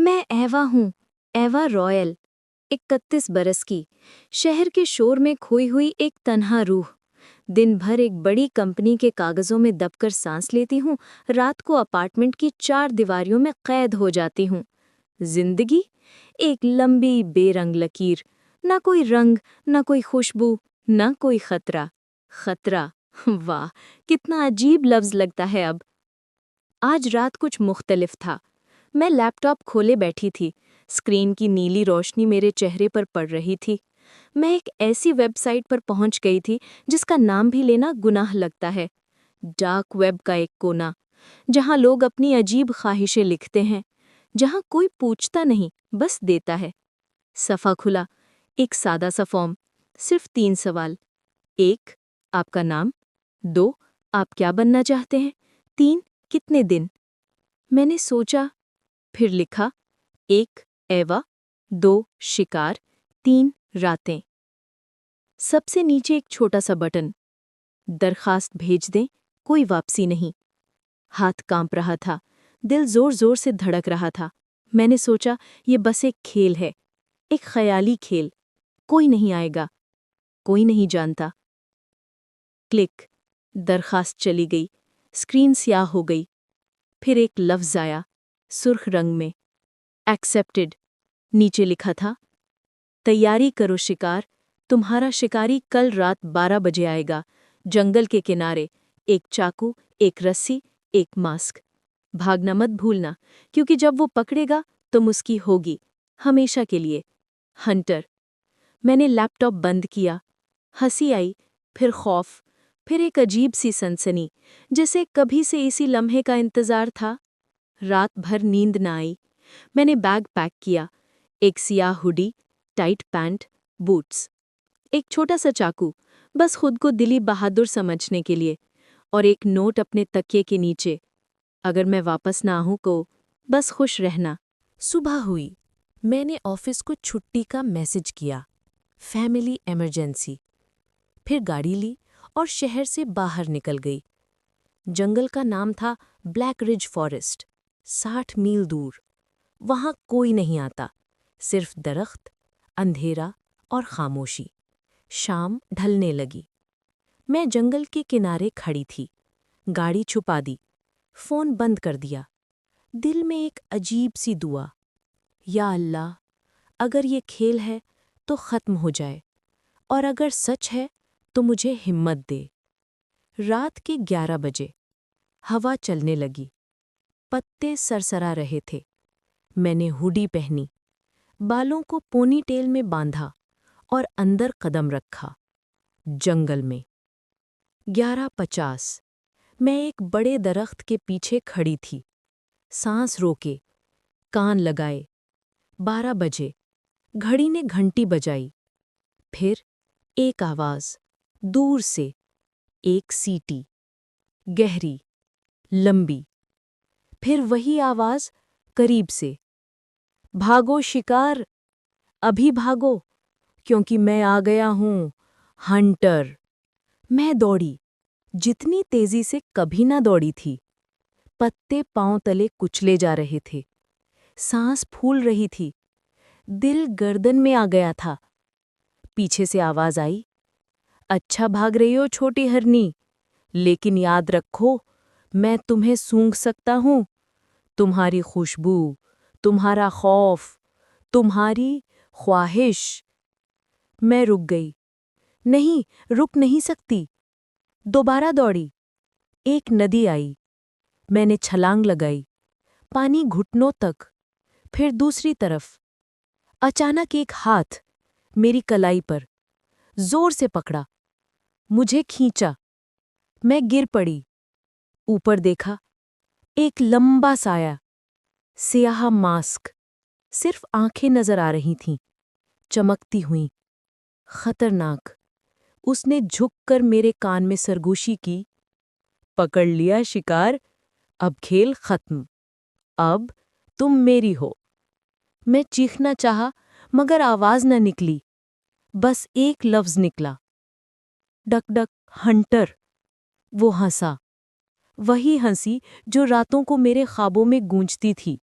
मैं एवा हूँ, एवा रॉयल, 31 बरस की, शहर के शोर में खोई हुई एक तन्हा रूह। दिन भर एक बड़ी कंपनी के कागजों में दबकर सांस लेती हूँ, रात को अपार्टमेंट की 4 दीवारियों में कैद हो जाती हूँ। जिंदगी एक लंबी बेरंग लकीर, ना कोई रंग, ना कोई खुशबू, ना कोई खतरा। खतरा, वाह, कितना अजीब लफ्ज लगता है अब। आज रात कुछ मुख्तलिफ था। मैं लैपटॉप खोले बैठी थी। स्क्रीन की नीली रोशनी मेरे चेहरे पर पड़ रही थी। मैं एक ऐसी वेबसाइट पर पहुंच गई थी जिसका नाम भी लेना गुनाह लगता है। डार्क वेब का एक कोना, जहां लोग अपनी अजीब ख्वाहिशें लिखते हैं, जहां कोई पूछता नहीं, बस देता है। सफ़ा खुला, एक सादा सा फॉर्म, सिर्फ 3 सवाल। 1, आपका नाम। 2, आप क्या बनना चाहते हैं। 3, कितने दिन। मैंने सोचा, फिर लिखा, 1, एवा। 2, शिकार। 3, रातें। सबसे नीचे एक छोटा सा बटन, दरखास्त भेज दें, कोई वापसी नहीं। हाथ कांप रहा था, दिल जोर जोर से धड़क रहा था। मैंने सोचा, ये बस एक खेल है, एक ख्याली खेल। कोई नहीं आएगा, कोई नहीं जानता। क्लिक, दरखास्त चली गई, स्क्रीन स्याह हो गई। फिर एक लफ्ज आया, सुर्ख रंग में, एक्सेप्टेड। नीचे लिखा था, तैयारी करो शिकार, तुम्हारा शिकारी कल रात 12 बजे आएगा, जंगल के किनारे, एक चाकू, एक रस्सी, एक मास्क। भागना मत भूलना, क्योंकि जब वो पकड़ेगा तुम उसकी होगी, हमेशा के लिए। हंटर। मैंने लैपटॉप बंद किया। हंसी आई, फिर खौफ, फिर एक अजीब सी सनसनी, जैसे कभी से इसी लम्हे का इंतजार था। रात भर नींद न आई। मैंने बैग पैक किया, एक सियाह हुडी, टाइट पैंट, बूट्स, एक छोटा सा चाकू, बस खुद को दिली बहादुर समझने के लिए, और एक नोट अपने तकिए के नीचे, अगर मैं वापस ना आऊं को बस खुश रहना। सुबह हुई। मैंने ऑफिस को छुट्टी का मैसेज किया, फैमिली इमरजेंसी। फिर गाड़ी ली और शहर से बाहर निकल गई। जंगल का नाम था ब्लैक रिज फॉरेस्ट, 60 मील दूर। वहां कोई नहीं आता, सिर्फ दरख्त, अंधेरा और खामोशी। शाम ढलने लगी। मैं जंगल के किनारे खड़ी थी, गाड़ी छुपा दी, फोन बंद कर दिया। दिल में एक अजीब सी दुआ, या अल्लाह, अगर ये खेल है तो खत्म हो जाए, और अगर सच है तो मुझे हिम्मत दे। रात के 11 बजे हवा चलने लगी, पत्ते सरसरा रहे थे। मैंने हुडी पहनी, बालों को पोनीटेल में बांधा और अंदर कदम रखा। जंगल में 11:50 मैं एक बड़े दरख्त के पीछे खड़ी थी, सांस रोके, कान लगाए। 12 बजे घड़ी ने घंटी बजाई। फिर एक आवाज, दूर से, एक सीटी, गहरी, लंबी। फिर वही आवाज, करीब से, भागो शिकार, अभी भागो, क्योंकि मैं आ गया हूं, हंटर। मैं दौड़ी, जितनी तेजी से कभी ना दौड़ी थी। पत्ते पांव तले कुचले जा रहे थे, सांस फूल रही थी, दिल गर्दन में आ गया था। पीछे से आवाज आई, अच्छा भाग रही हो छोटी हरनी, लेकिन याद रखो, मैं तुम्हें सूंघ सकता हूं। तुम्हारी खुशबू, तुम्हारा खौफ, तुम्हारी ख्वाहिश। मैं रुक गई। नहीं, रुक नहीं सकती। दोबारा दौड़ी। एक नदी आई। मैंने छलांग लगाई, पानी घुटनों तक। फिर दूसरी तरफ। अचानक एक हाथ मेरी कलाई पर जोर से पकड़ा, मुझे खींचा। मैं गिर पड़ी। ऊपर देखा, एक लंबा साया, स्याह मास्क, सिर्फ आंखें नजर आ रही थीं, चमकती हुईं, खतरनाक। उसने झुककर मेरे कान में सरगोशी की, पकड़ लिया शिकार, अब खेल खत्म, अब तुम मेरी हो। मैं चीखना चाहा, मगर आवाज न निकली। बस एक लफ्ज निकला, डक डक, हंटर। वो हंसा, वही हंसी जो रातों को मेरे ख्वाबों में गूंजती थी।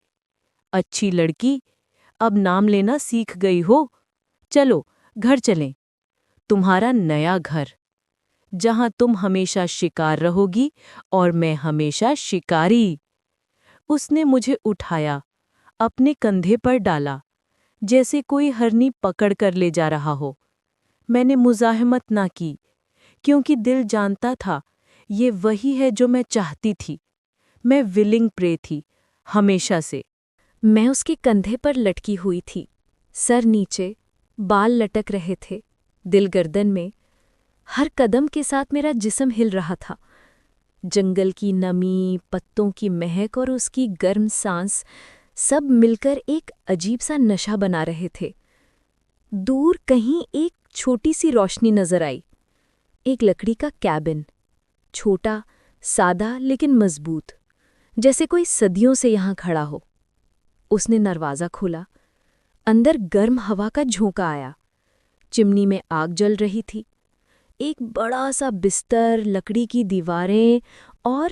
अच्छी लड़की, अब नाम लेना सीख गई हो। चलो घर चलें, तुम्हारा नया घर, जहां तुम हमेशा शिकार रहोगी और मैं हमेशा शिकारी। उसने मुझे उठाया, अपने कंधे पर डाला, जैसे कोई हरनी पकड़ कर ले जा रहा हो। मैंने मुज़ाहमत ना की, क्योंकि दिल जानता था ये वही है जो मैं चाहती थी। मैं विलिंग प्रे थी, हमेशा से। मैं उसके कंधे पर लटकी हुई थी, सर नीचे, बाल लटक रहे थे, दिल गर्दन में। हर कदम के साथ मेरा जिस्म हिल रहा था। जंगल की नमी, पत्तों की महक और उसकी गर्म सांस सब मिलकर एक अजीब सा नशा बना रहे थे। दूर कहीं एक छोटी सी रोशनी नजर आई। एक लकड़ी का कैबिन, छोटा, सादा लेकिन मजबूत, जैसे कोई सदियों से यहाँ खड़ा हो। उसने दरवाज़ा खोला। अंदर गर्म हवा का झोंका आया। चिमनी में आग जल रही थी। एक बड़ा सा बिस्तर, लकड़ी की दीवारें और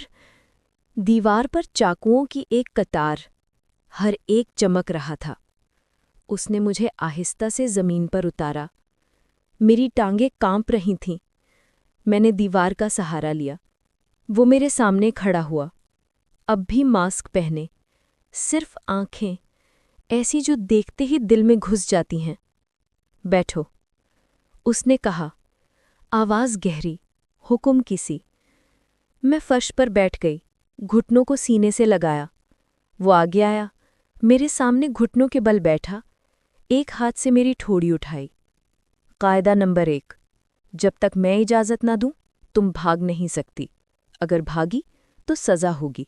दीवार पर चाकुओं की एक कतार, हर एक चमक रहा था। उसने मुझे आहिस्ता से जमीन पर उतारा। मेरी टांगें कांप रही थीं। मैंने दीवार का सहारा लिया। वो मेरे सामने खड़ा हुआ, अब भी मास्क पहने, सिर्फ आंखें ऐसी जो देखते ही दिल में घुस जाती हैं। बैठो, उसने कहा, आवाज़ गहरी, हुक्म की सी। मैं फर्श पर बैठ गई, घुटनों को सीने से लगाया। वो आगे आया, मेरे सामने घुटनों के बल बैठा, एक हाथ से मेरी ठोड़ी उठाई। कायदा नंबर 1, जब तक मैं इजाज़त ना दूं, तुम भाग नहीं सकती। अगर भागी तो सज़ा होगी,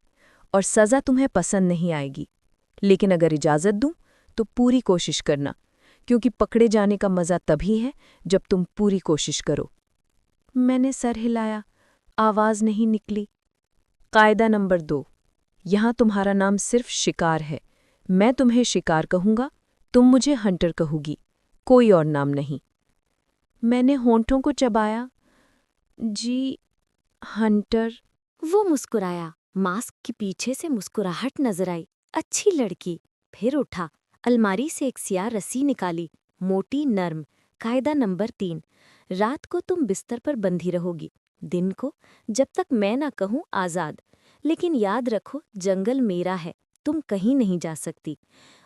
और सज़ा तुम्हें पसंद नहीं आएगी। लेकिन अगर इजाज़त दूं तो पूरी कोशिश करना, क्योंकि पकड़े जाने का मज़ा तभी है जब तुम पूरी कोशिश करो। मैंने सर हिलाया, आवाज़ नहीं निकली। कायदा नंबर 2, यहाँ तुम्हारा नाम सिर्फ शिकार है। मैं तुम्हें शिकार कहूँगा, तुम मुझे हंटर कहोगी, कोई और नाम नहीं। मैंने होंठों को चबाया। जी, हंटर। वो मुस्कुराया। मास्क के पीछे से मुस्कुराहट नजर आई। अच्छी लड़की। फिर उठा, अलमारी से एक सियाह रस्सी निकाली, मोटी नर्म। कायदा नंबर 3, रात को तुम बिस्तर पर बंधी रहोगी, दिन को जब तक मैं ना कहूँ आजाद। लेकिन याद रखो, जंगल मेरा है, तुम कहीं नहीं जा सकती।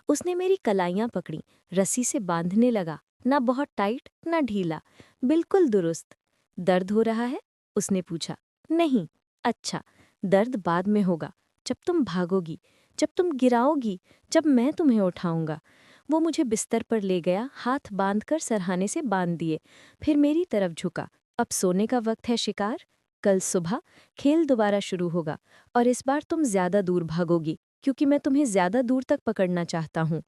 उसने मेरी कलाइयां पकड़ी, रस्सी से बांधने लगा, ना बहुत टाइट ना ढीला, बिल्कुल दुरुस्त। दर्द हो रहा है? उसने पूछा। नहीं। अच्छा, दर्द बाद में होगा, जब तुम भागोगी, जब तुम गिराओगी, जब मैं तुम्हें उठाऊंगा। वो मुझे बिस्तर पर ले गया, हाथ बांधकर सरहाने से बांध दिए, फिर मेरी तरफ झुका। अब सोने का वक्त है शिकार। कल सुबह खेल दोबारा शुरू होगा, और इस बार तुम ज्यादा दूर भागोगी, क्योंकि मैं तुम्हें ज्यादा दूर तक पकड़ना चाहता हूँ।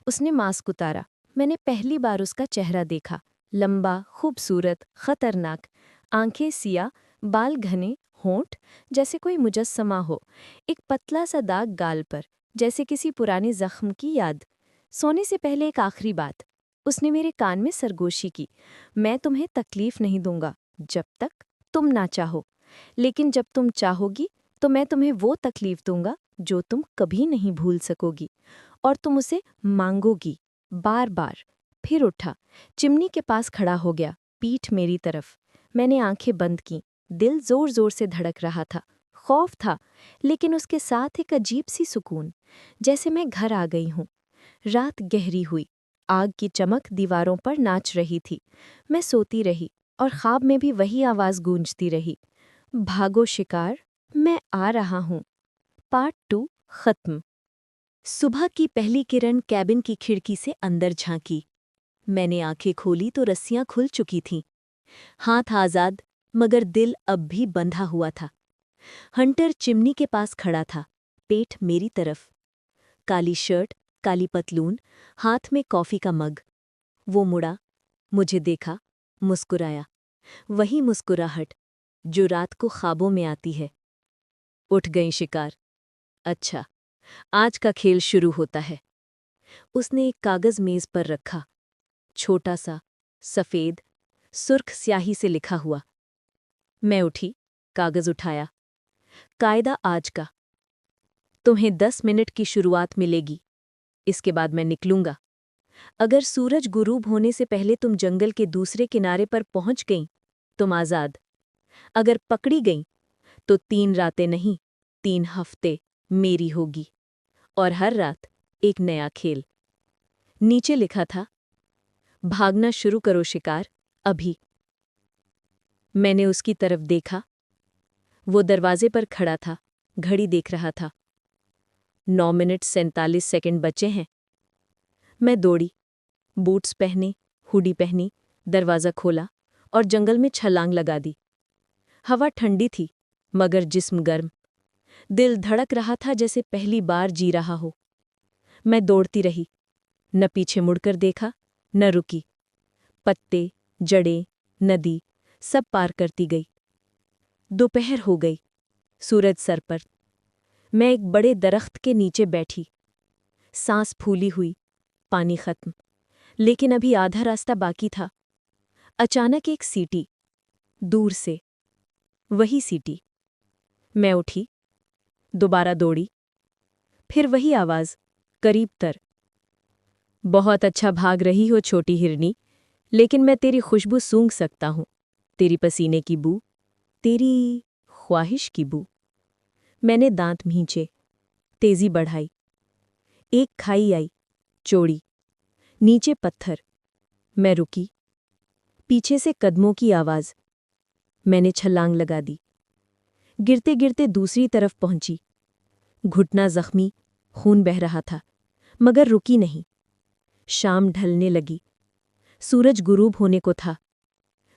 उसने मास्क उतारा। मैंने पहली बार उसका चेहरा देखा। लंबा, खूबसूरत, खतरनाक, आंखें सिया, बाल घने, होंठ जैसे कोई मुजस्समा हो, एक पतला सा दाग गाल पर, जैसे किसी पुराने जख्म की याद। सोने से पहले एक आखिरी बात, उसने मेरे कान में सरगोशी की। मैं तुम्हें तकलीफ नहीं दूंगा जब तक तुम ना चाहो, लेकिन जब तुम चाहोगी तो मैं तुम्हें वो तकलीफ दूंगा जो तुम कभी नहीं भूल सकोगी, और तुम उसे मांगोगी बार बार। फिर उठा, चिमनी के पास खड़ा हो गया, पीठ मेरी तरफ। मैंने आंखें बंद की। दिल जोर जोर से धड़क रहा था। खौफ था, लेकिन उसके साथ एक अजीब सी सुकून, जैसे मैं घर आ गई हूँ। रात गहरी हुई। आग की चमक दीवारों पर नाच रही थी। मैं सोती रही, और ख्वाब में भी वही आवाज़ गूंजती रही। भागो शिकार, मैं आ रहा हूँ। पार्ट 2 खत्म। सुबह की पहली किरण कैबिन की खिड़की से अंदर झांकी। मैंने आंखें खोली तो रस्सियां खुल चुकी थीं। हाथ आजाद, मगर दिल अब भी बंधा हुआ था। हंटर चिमनी के पास खड़ा था, पेट मेरी तरफ। काली शर्ट, काली पतलून, हाथ में कॉफी का मग। वो मुड़ा, मुझे देखा, मुस्कुराया। वही मुस्कुराहट जो रात को ख्वाबों में आती है। उठ गई शिकार। अच्छा, आज का खेल शुरू होता है। उसने एक कागज मेज पर रखा, छोटा सा, सफेद, सुर्ख स्याही से लिखा हुआ। मैं उठी, कागज उठाया। कायदा आज का, तुम्हें 10 मिनट की शुरुआत मिलेगी। इसके बाद मैं निकलूंगा। अगर सूरज गुरूब होने से पहले तुम जंगल के दूसरे किनारे पर पहुंच गईं, तुम आज़ाद। अगर पकड़ी गईं, तो 3 रातें नहीं, 3 हफ्ते मेरी होगी, और हर रात एक नया खेल। नीचे लिखा था, भागना शुरू करो शिकार, अभी। मैंने उसकी तरफ देखा। वो दरवाजे पर खड़ा था, घड़ी देख रहा था। 9 मिनट 47 सेकंड बचे हैं। मैं दौड़ी, बूट्स पहने, हुडी पहनी, दरवाज़ा खोला और जंगल में छलांग लगा दी। हवा ठंडी थी, मगर जिस्म गर्म। दिल धड़क रहा था जैसे पहली बार जी रहा हो। मैं दौड़ती रही, न पीछे मुड़कर देखा, न रुकी। पत्ते, जड़ें, नदी, सब पार करती गई। दोपहर हो गई, सूरज सर पर। मैं एक बड़े दरख्त के नीचे बैठी, सांस फूली हुई, पानी खत्म, लेकिन अभी आधा रास्ता बाकी था। अचानक एक सीटी, दूर से, वही सीटी। मैं उठी, दोबारा दौड़ी, फिर वही आवाज, करीब तर। बहुत अच्छा भाग रही हो छोटी हिरनी, लेकिन मैं तेरी खुशबू सूंघ सकता हूं, तेरी पसीने की बू, तेरी ख्वाहिश की बू। मैंने दांत भींचे, तेजी बढ़ाई। एक खाई आई, चौड़ी, नीचे पत्थर। मैं रुकी, पीछे से कदमों की आवाज। मैंने छलांग लगा दी, गिरते गिरते दूसरी तरफ पहुंची। घुटना जख्मी, खून बह रहा था, मगर रुकी नहीं। शाम ढलने लगी, सूरज गुरूब होने को था।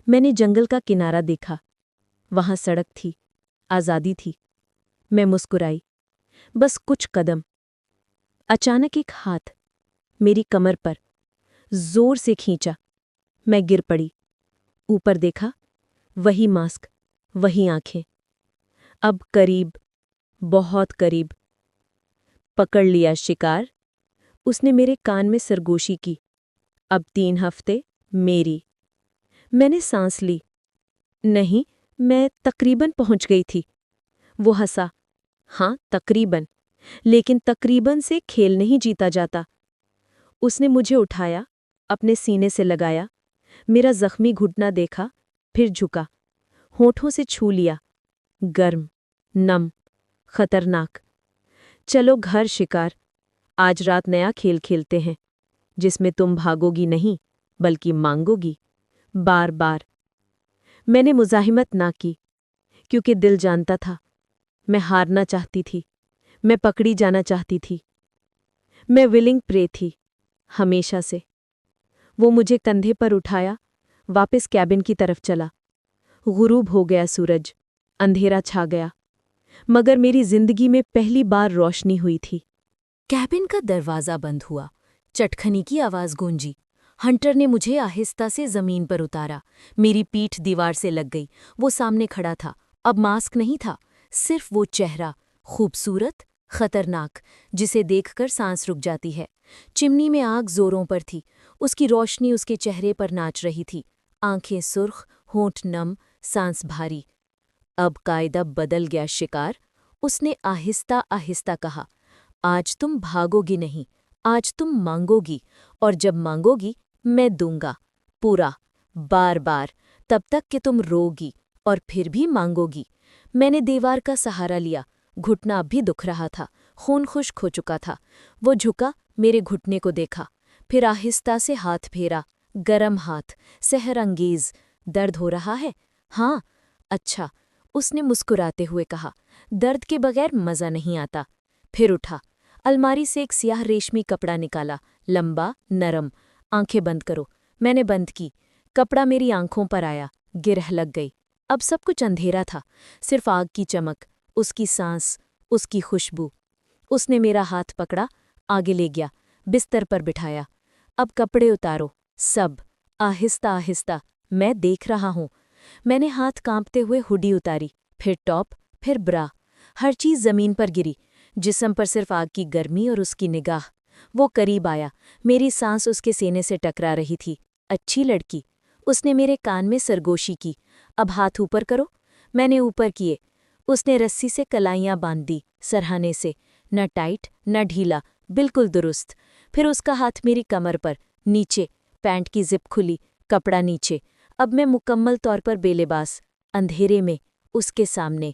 मैंने जंगल का किनारा देखा, वहां सड़क थी, आज़ादी थी। मैं मुस्कुराई, बस कुछ कदम। अचानक एक हाथ मेरी कमर पर जोर से खींचा। मैं गिर पड़ी। ऊपर देखा, वही मास्क, वही आंखें। अब करीब, बहुत करीब। पकड़ लिया शिकार, उसने मेरे कान में सरगोशी की। अब 3 हफ्ते मेरी। मैंने सांस ली। नहीं, मैं तकरीबन पहुंच गई थी। वो हंसा। हाँ, तकरीबन, लेकिन तकरीबन से खेल नहीं जीता जाता। उसने मुझे उठाया, अपने सीने से लगाया, मेरा जख्मी घुटना देखा, फिर झुका, होठों से छू लिया। गर्म, नम, खतरनाक। चलो घर शिकार, आज रात नया खेल खेलते हैं, जिसमें तुम भागोगी नहीं, बल्कि मांगोगी, बार बार। मैंने मुज़ाहिमत ना की, क्योंकि दिल जानता था, मैं हारना चाहती थी, मैं पकड़ी जाना चाहती थी। मैं विलिंग प्रे थी, हमेशा से। वो मुझे कंधे पर उठाया, वापस कैबिन की तरफ चला। गुरूब हो गया सूरज, अंधेरा छा गया, मगर मेरी जिंदगी में पहली बार रोशनी हुई थी। कैबिन का दरवाज़ा बंद हुआ, चटखनी की आवाज़ गूंजी। हंटर ने मुझे आहिस्ता से ज़मीन पर उतारा। मेरी पीठ दीवार से लग गई। वो सामने खड़ा था, अब मास्क नहीं था, सिर्फ वो चेहरा, खूबसूरत, खतरनाक, जिसे देखकर सांस रुक जाती है। चिमनी में आग जोरों पर थी, उसकी रोशनी उसके चेहरे पर नाच रही थी। आंखें सुर्ख, होंठ नम, सांस भारी। अब कायदा बदल गया शिकार, उसने आहिस्ता आहिस्ता कहा। आज तुम भागोगी नहीं, आज तुम मांगोगी, और जब मांगोगी मैं दूंगा, पूरा, बार बार, तब तक कि तुम रोगी, और फिर भी मांगोगी। मैंने दीवार का सहारा लिया, घुटना अब भी दुख रहा था, खून खुश्क हो चुका था। वो झुका, मेरे घुटने को देखा, फिर आहिस्ता से हाथ फेरा, गरम हाथ, सहर अंगेज। दर्द हो रहा है? हाँ। अच्छा, उसने मुस्कुराते हुए कहा। दर्द के बगैर मज़ा नहीं आता। फिर उठा, अलमारी से एक स्याह रेशमी कपड़ा निकाला, लंबा, नरम। आंखें बंद करो। मैंने बंद की। कपड़ा मेरी आंखों पर आया, गिरह लग गई। अब सब कुछ अंधेरा था, सिर्फ आग की चमक, उसकी सांस, उसकी खुशबू। उसने मेरा हाथ पकड़ा, आगे ले गया, बिस्तर पर बिठाया। अब कपड़े उतारो, सब, आहिस्ता आहिस्ता, मैं देख रहा हूं। मैंने हाथ कांपते हुए हुडी उतारी, फिर टॉप, फिर ब्रा। हर चीज जमीन पर गिरी, जिस्म पर सिर्फ आग की गर्मी और उसकी निगाह। वो करीब आया, मेरी सांस उसके सीने से टकरा रही थी। अच्छी लड़की। उसने मेरे कान में सरगोशी की। अब हाथ ऊपर करो। मैंने ऊपर किए। उसने रस्सी से कलाइयां बांध दी, सरहाने से, न टाइट न ढीला, बिल्कुल दुरुस्त। फिर उसका हाथ मेरी कमर पर, नीचे, पैंट की जिप खुली, कपड़ा नीचे। अब मैं मुकम्मल तौर पर बेलिबास, अंधेरे में, उसके सामने।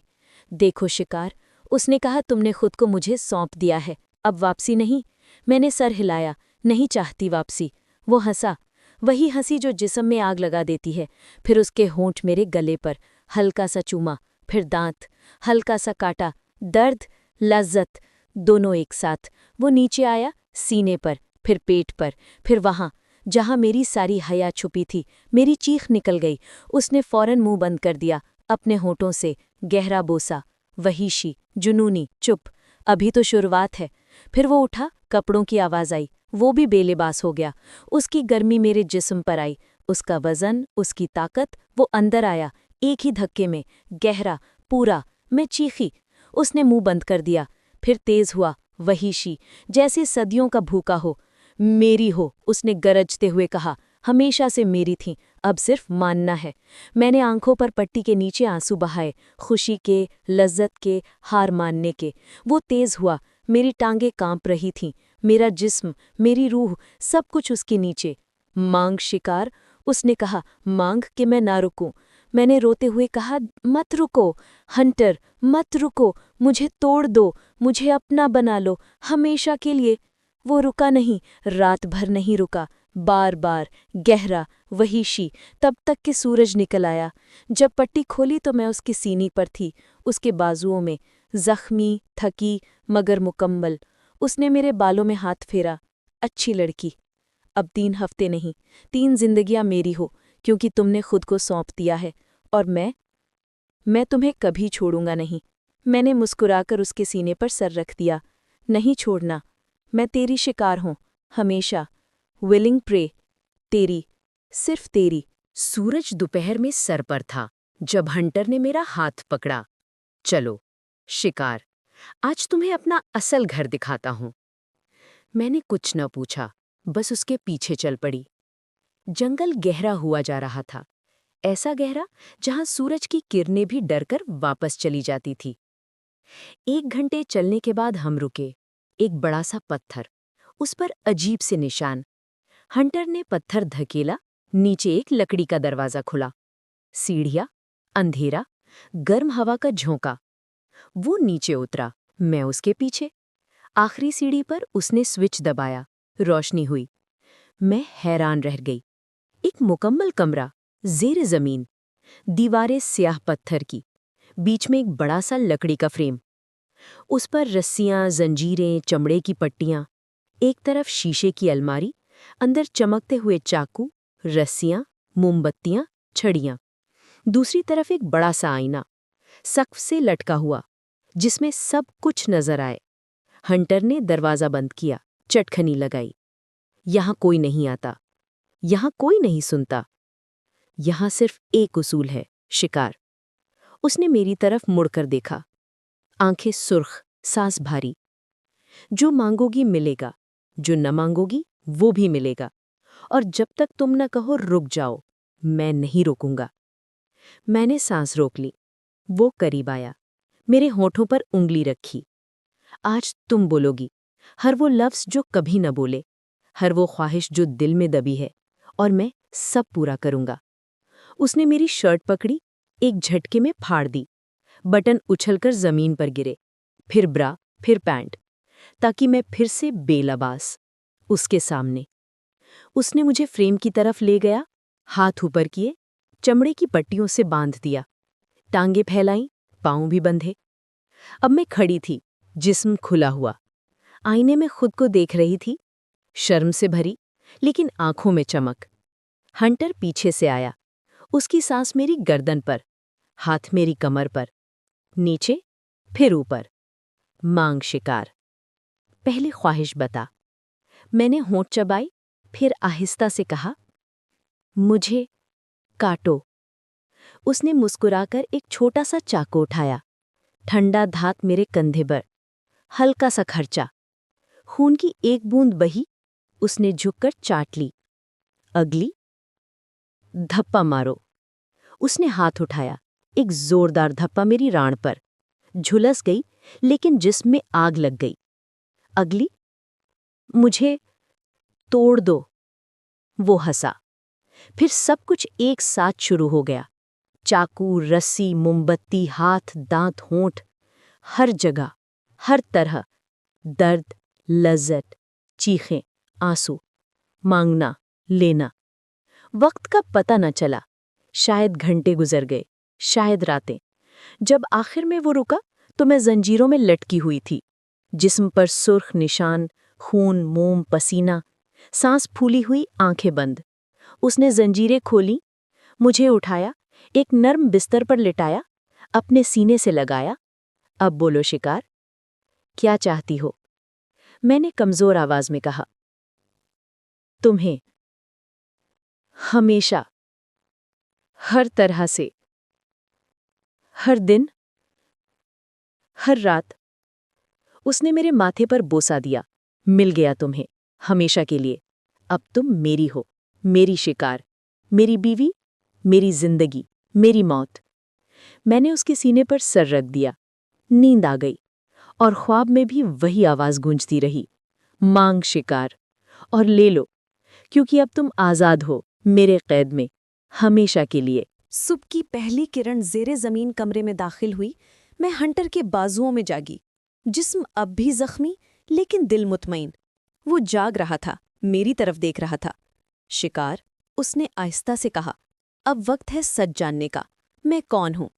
देखो शिकार, उसने कहा तुमने खुद को मुझे सौंप दिया है, अब वापसी नहीं। मैंने सर हिलाया, नहीं चाहती वापसी। वो हंसा, वही हंसी जो जिस्म में आग लगा देती है। फिर उसके होंठ मेरे गले पर, हल्का सा चूमा, फिर दांत, हल्का सा काटा, दर्द, लज्जत, दोनों एक साथ। वो नीचे आया, सीने पर, फिर पेट पर, फिर वहाँ जहाँ मेरी सारी हया छुपी थी। मेरी चीख निकल गई। उसने फौरन मुंह बंद कर दिया, अपने होठों से गहरा बोसा, वहीशी, जुनूनी, चुप, अभी तो शुरुआत है। फिर वो उठा, कपड़ों की आवाज़ आई, वो भी बेलिबास हो गया। उसकी गर्मी मेरे जिस्म पर आई, उसका वजन, उसकी ताकत, वो अंदर आया, एक ही धक्के में, गहरा, पूरा। मैं चीखी, उसने मुंह बंद कर दिया। फिर तेज हुआ, वहीशी, जैसे सदियों का भूखा हो। मेरी हो, उसने गरजते हुए कहा, हमेशा से मेरी थी, अब सिर्फ मानना है। मैंने आंखों पर पट्टी के नीचे आंसू बहाए, खुशी के, लज्जत के, हार मानने के। वो तेज हुआ, मेरी टांगें कांप रही थीं, मेरा जिस्म, मेरी रूह, सब कुछ उसके नीचे। मांग शिकार, उसने कहा, मांग कि मैं ना रुकूं। मैंने रोते हुए कहा, मत रुको हंटर, मत रुको, मुझे तोड़ दो, मुझे अपना बना लो, हमेशा के लिए। वो रुका नहीं, रात भर नहीं रुका, बार बार, गहरा, वहीशी, तब तक कि सूरज निकल आया। जब पट्टी खोली तो मैं उसकी सीनी पर थी, उसके बाजुओं में, जख्मी, थकी, मगर मुकम्मल। उसने मेरे बालों में हाथ फेरा, अच्छी लड़की, अब 3 हफ्ते नहीं, 3 जिंदगियां मेरी हो, क्योंकि तुमने खुद को सौंप दिया है। और मैं तुम्हें कभी छोड़ूंगा नहीं। मैंने मुस्कुराकर उसके सीने पर सर रख दिया, नहीं छोड़ना, मैं तेरी शिकार हूं, हमेशा, विलिंग प्रे, तेरी, सिर्फ तेरी। सूरज दोपहर में सर पर था जब हंटर ने मेरा हाथ पकड़ा। चलो, शिकार, आज तुम्हें अपना असल घर दिखाता हूं। मैंने कुछ न पूछा, बस उसके पीछे चल पड़ी। जंगल गहरा हुआ जा रहा था, ऐसा गहरा जहां सूरज की किरणें भी डरकर वापस चली जाती थी। 1 घंटे चलने के बाद हम रुके। एक बड़ा सा पत्थर, उस पर अजीब से निशान। हंटर ने पत्थर धकेला, नीचे एक लकड़ी का दरवाजा खुला। सीढ़ियां, अंधेरा, गर्म हवा का झोंका। वो नीचे उतरा, मैं उसके पीछे। आखिरी सीढ़ी पर उसने स्विच दबाया, रोशनी हुई। मैं हैरान रह गई। एक मुकम्मल कमरा, ज़ेर ज़मीन, दीवारें स्याह पत्थर की, बीच में एक बड़ा सा लकड़ी का फ्रेम। उस पर रस्सियां, जंजीरें, चमड़े की पट्टियां। एक तरफ शीशे की अलमारी, अंदर चमकते हुए चाकू, रस्सियां, मोमबत्तियां, छड़ियां। दूसरी तरफ एक बड़ा सा आईना, सक़्फ़ से लटका हुआ, जिसमें सब कुछ नजर आए। हंटर ने दरवाज़ा बंद किया, चटखनी लगाई। यहाँ कोई नहीं आता, यहाँ कोई नहीं सुनता। यहाँ सिर्फ एक उसूल है, शिकार। उसने मेरी तरफ मुड़कर देखा, आंखें सुर्ख, सांस भारी। जो मांगोगी मिलेगा, जो न मांगोगी वो भी मिलेगा। और जब तक तुम न कहो रुक जाओ, मैं नहीं रोकूंगा। मैंने सांस रोक ली। वो करीब आया, मेरे होठों पर उंगली रखी। आज तुम बोलोगी, हर वो लफ्ज़ जो कभी न बोले, हर वो ख्वाहिश जो दिल में दबी है, और मैं सब पूरा करूंगा। उसने मेरी शर्ट पकड़ी, एक झटके में फाड़ दी। बटन उछलकर जमीन पर गिरे, फिर ब्रा, फिर पैंट, ताकि मैं फिर से बेलबास, उसके सामने। उसने मुझे फ्रेम की तरफ ले गया, हाथ ऊपर किए, चमड़े की पट्टियों से बांध दिया, टांगे फैलाईं, पांव भी बंधे। अब मैं खड़ी थी, जिस्म खुला हुआ, आईने में खुद को देख रही थी, शर्म से भरी, लेकिन आंखों में चमक। हंटर पीछे से आया, उसकी सांस मेरी गर्दन पर, हाथ मेरी कमर पर, नीचे, फिर ऊपर। मांग शिकार, पहले ख्वाहिश बता। मैंने होंठ चबाई, फिर आहिस्ता से कहा, मुझे काटो। उसने मुस्कुराकर एक छोटा सा चाकू उठाया, ठंडा धात मेरे कंधे पर, हल्का सा खर्चा। खून की एक बूंद बही, उसने झुककर चाट ली। अगली, धप्पा मारो। उसने हाथ उठाया, एक जोरदार धप्पा मेरी राण पर, झुलस गई, लेकिन जिस्म में आग लग गई। अगली, मुझे तोड़ दो। वो हंसा। फिर सब कुछ एक साथ शुरू हो गया। चाकू, रस्सी, मोमबत्ती, हाथ, दांत, होंठ, हर जगह, हर तरह। दर्द, लज्जत, चीखें, आंसू, मांगना, लेना। वक्त का पता न चला। शायद घंटे गुजर गए, शायद रातें। जब आखिर में वो रुका तो मैं जंजीरों में लटकी हुई थी। जिस्म पर सुर्ख निशान, खून, मोम, पसीना, सांस फूली हुई, आंखें बंद। उसने जंजीरें खोली, मुझे उठाया, एक नर्म बिस्तर पर लिटाया, अपने सीने से लगाया। अब बोलो शिकार, क्या चाहती हो? मैंने कमजोर आवाज में कहा। तुम्हें, हमेशा, हर तरह से, हर दिन, हर रात। उसने मेरे माथे पर बोसा दिया। मिल गया तुम्हें, हमेशा के लिए। अब तुम मेरी हो, मेरी शिकार, मेरी बीवी, मेरी जिंदगी, मेरी मौत। मैंने उसके सीने पर सर रख दिया। नींद आ गई और ख्वाब में भी वही आवाज गूंजती रही। मांग शिकार और ले लो, क्योंकि अब तुम आजाद हो, मेरे कैद में, हमेशा के लिए। सुबह की पहली किरण ज़ेरे ज़मीन कमरे में दाखिल हुई। मैं हंटर के बाजुओं में जागी। जिस्म अब भी जख्मी, लेकिन दिल मुतमईन। वो जाग रहा था, मेरी तरफ देख रहा था। शिकार, उसने आहिस्ता से कहा, अब वक्त है सच जानने का। मैं कौन हूं?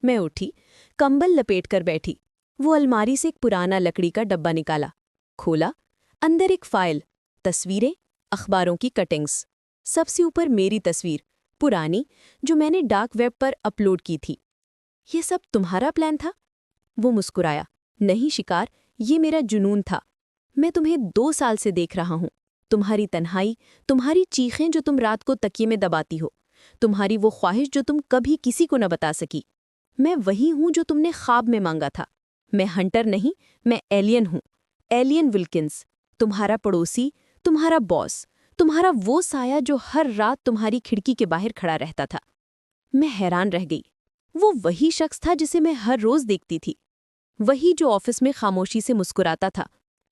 मैं उठी, कंबल लपेटकर बैठी। वो अलमारी से एक पुराना लकड़ी का डब्बा निकाला, खोला। अंदर एक फाइल, तस्वीरें, अखबारों की कटिंग्स। सबसे ऊपर मेरी तस्वीर, पुरानी, जो मैंने डार्क वेब पर अपलोड की थी। ये सब तुम्हारा प्लान था? वो मुस्कुराया। नहीं शिकार, ये मेरा जुनून था। मैं तुम्हें 2 साल से देख रहा हूं। तुम्हारी तन्हाई, तुम्हारी चीखें जो तुम रात को तकिए में दबाती हो, तुम्हारी वो ख्वाहिश जो तुम कभी किसी को न बता सकी। मैं वही हूं जो तुमने ख्वाब में मांगा था। मैं हंटर नहीं, मैं एलियन हूं। एलियन विल्किंस, तुम्हारा पड़ोसी, तुम्हारा बॉस, तुम्हारा वो साया जो हर रात तुम्हारी खिड़की के बाहर खड़ा रहता था। मैं हैरान रह गई। वो वही शख्स था जिसे मैं हर रोज देखती थी। वही जो ऑफिस में खामोशी से मुस्कुराता था।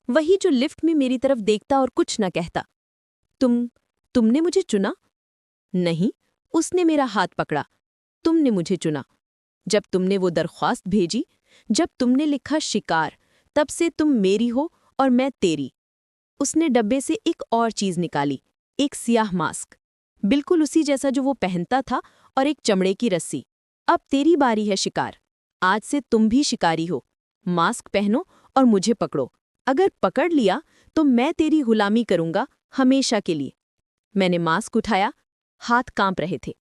वही जो लिफ्ट में मेरी तरफ देखता और कुछ न कहता। तुमने मुझे चुना? नहीं, उसने मेरा हाथ पकड़ा। तुमने मुझे चुना। जब तुमने वो दरख्वास्त भेजी, जब तुमने लिखा शिकार, तब से तुम मेरी हो और मैं तेरी। उसने डब्बे से एक और चीज निकाली, एक सियाह मास्क, बिल्कुल उसी जैसा जो वो पहनता था, और एक चमड़े की रस्सी। अब तेरी बारी है शिकार। आज से तुम भी शिकारी हो। मास्क पहनो और मुझे पकड़ो। अगर पकड़ लिया तो मैं तेरी गुलामी करूंगा, हमेशा के लिए। मैंने मास्क उठाया, हाथ कांप रहे थे।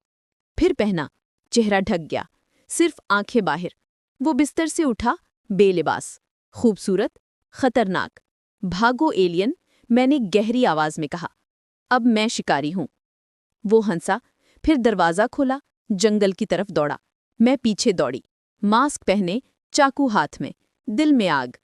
फिर पहना, चेहरा ढक गया, सिर्फ आंखें बाहर। वो बिस्तर से उठा, बेलिबास, खूबसूरत, खतरनाक। भागो एलियन, मैंने गहरी आवाज में कहा। अब मैं शिकारी हूं। वो हंसा, फिर दरवाजा खोला, जंगल की तरफ दौड़ा। मैं पीछे दौड़ी, मास्क पहने, चाकू हाथ में, दिल में आग।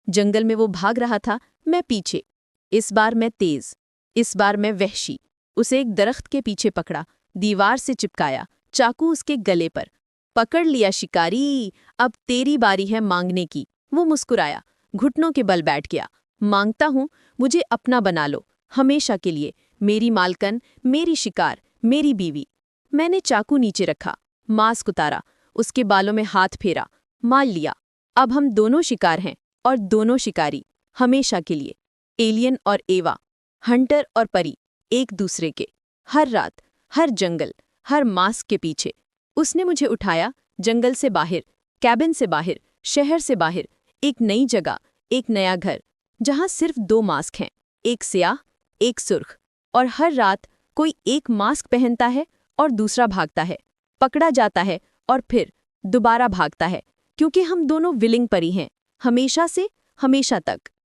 जंगल में वो भाग रहा था, मैं पीछे। इस बार मैं तेज, इस बार मैं वहशी। उसे एक दरख्त के पीछे पकड़ा, दीवार से चिपकाया, चाकू उसके गले पर। पकड़ लिया शिकारी, अब तेरी बारी है मांगने की। वो मुस्कुराया, घुटनों के बल बैठ गया। मांगता हूं, मुझे अपना बना लो, हमेशा के लिए, मेरी मालकन, मेरी शिकार, मेरी बीवी। मैंने चाकू नीचे रखा, मास्क उतारा, उसके बालों में हाथ फेरा, मान लिया। अब हम दोनों शिकार हैं और दोनों शिकारी, हमेशा के लिए। एलियन और एवा, हंटर और परी, एक दूसरे के। हर रात, हर जंगल, हर मास्क के पीछे। उसने मुझे उठाया, जंगल से बाहर, कैबिन से बाहर, शहर से बाहर, एक नई जगह, एक नया घर, जहां सिर्फ 2 मास्क हैं, एक स्याह, एक सुर्ख। और हर रात कोई एक मास्क पहनता है और दूसरा भागता है, पकड़ा जाता है और फिर दोबारा भागता है, क्योंकि हम दोनों विलिंग परी हैं, हमेशा से, हमेशा तक।